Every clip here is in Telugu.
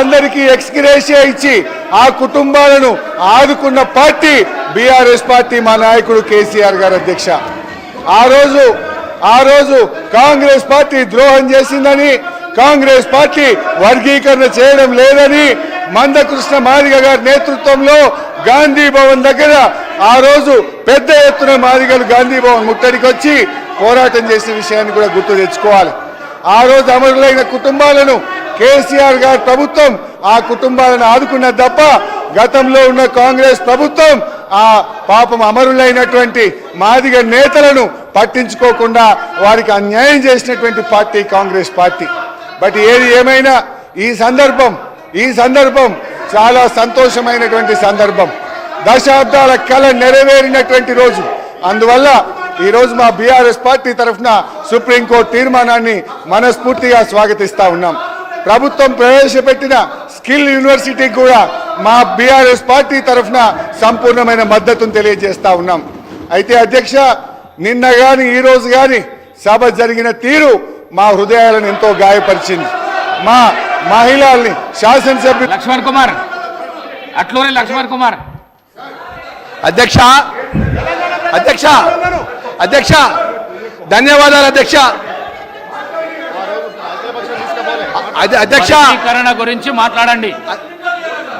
అందరికీ ఎక్స్గ్రేషియా ఇచ్చి ఆ కుటుంబాలను ఆదుకున్న పార్టీ బీఆర్ఎస్ పార్టీ, మా నాయకుడు కేసీఆర్ గారు అధ్యక్ష. ఆ రోజు కాంగ్రెస్ పార్టీ ద్రోహం చేసిందని, కాంగ్రెస్ పార్టీ వర్గీకరణ చేయడం లేదని మందకృష్ణ మాదిగ గారి నేతృత్వంలో గాంధీ భవన్ దగ్గర ఆ రోజు పెద్ద ఎత్తున మాదిగలు గాంధీ భవన్ ముట్టడికి వచ్చి పోరాటం చేసిన విషయాన్ని కూడా గుర్తు తెచ్చుకోవాలి. ఆ రోజు అమరులైన కుటుంబాలను కేసీఆర్ గారి ప్రభుత్వం ఆ కుటుంబాలను ఆదుకున్నది తప్ప గతంలో ఉన్న కాంగ్రెస్ ప్రభుత్వం ఆ పాపం అమరులైనటువంటి మాదిగ నేతలను పట్టించుకోకుండా వారికి అన్యాయం చేసినటువంటి పార్టీ కాంగ్రెస్ పార్టీ. బట్ ఏది ఏమైనా ఈ సందర్భం చాలా సంతోషమైనటువంటి సందర్భం. దశాబ్దాల కళ నెరవేరినటువంటి రోజు. అందువల్ల ఈరోజు మా బీఆర్ఎస్ పార్టీ తరఫున సుప్రీంకోర్టు తీర్మానాన్ని మనస్ఫూర్తిగా స్వాగతిస్తా ఉన్నాం. ప్రభుత్వం ప్రవేశపెట్టిన స్కిల్ యూనివర్సిటీకి కూడా మా బీఆర్ఎస్ పార్టీ తరఫున సంపూర్ణమైన మద్దతును తెలియజేస్తా ఉన్నాం. అయితే అధ్యక్ష, నిన్న గాని ఈ రోజు గాని సభ జరిగిన తీరు మా హృదయాలను ఎంతో గాయపరిచింది. మా మహిళల్ని శాసనసభ్యులు లక్ష్మణ్ కుమార్ అధ్యక్ష ధన్యవాదాలు అధ్యక్ష.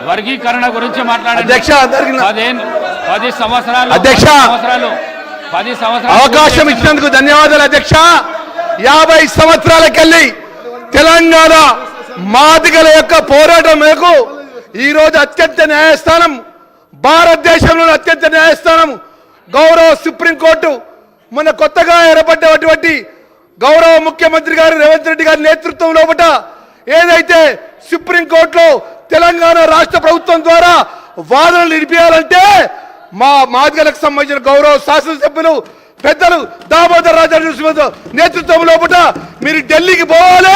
వర్గీకరణ గురించి మాట్లాడండి. అధ్యక్ష, 10 సంవత్సరాలు అవకాశం ఇచ్చినందుకు ధన్యవాదాలు అధ్యక్ష. 50 సంవత్సరాలకెళ్ళి తెలంగాణ మాదిగల యొక్క పోరాటం మేరకు ఈరోజు అత్యంత న్యాయస్థానం, భారతదేశంలోని అత్యంత న్యాయస్థానం గౌరవ సుప్రీంకోర్టు మన కొత్తగా ఏర్పడ్డటువంటి గౌరవ ముఖ్యమంత్రి గారు రేవంత్ రెడ్డి గారి నేతృత్వం లోపల ఏదైతే సుప్రీంకోర్టులో తెలంగాణ రాష్ట్ర ప్రభుత్వం ద్వారా వాదనలు నిలిపేయాలంటే మా మాదిగలకు సంబంధించిన గౌరవ శాసనసభ్యులు పెద్దలు దామోదర్ రాజా నేతృత్వం లోపల మీరు ఢిల్లీకి పోవాలి.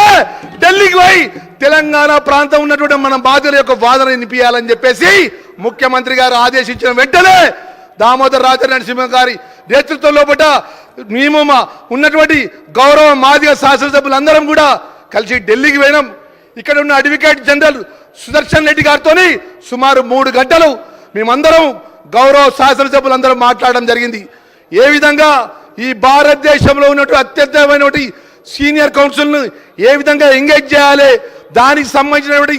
ఢిల్లీకి పోయి తెలంగాణ ప్రాంతం ఉన్నటువంటి మన బాధితుల యొక్క వాదన నిలిపియాలని చెప్పేసి ముఖ్యమంత్రి గారు ఆదేశించిన వెంటనే దామోదర్ రాజా నరసింహ గారి నేతృత్వం లోపల మేము ఉన్నటువంటి గౌరవ మాదిగ శాసనసభ్యులందరం కూడా కలిసి ఢిల్లీకి పోయినాం. ఇక్కడ ఉన్న అడ్వకేట్ జనరల్ సుదర్శన్ రెడ్డి గారితో సుమారు 3 గంటలు మేమందరం గౌరవ శాసనసభ్యులందరం మాట్లాడడం జరిగింది. ఏ విధంగా ఈ భారతదేశంలో ఉన్నటువంటి అత్యంతమైనటువంటి సీనియర్ కౌన్సిల్ను ఏ విధంగా ఎంగేజ్ చేయాలి, దానికి సంబంధించినటువంటి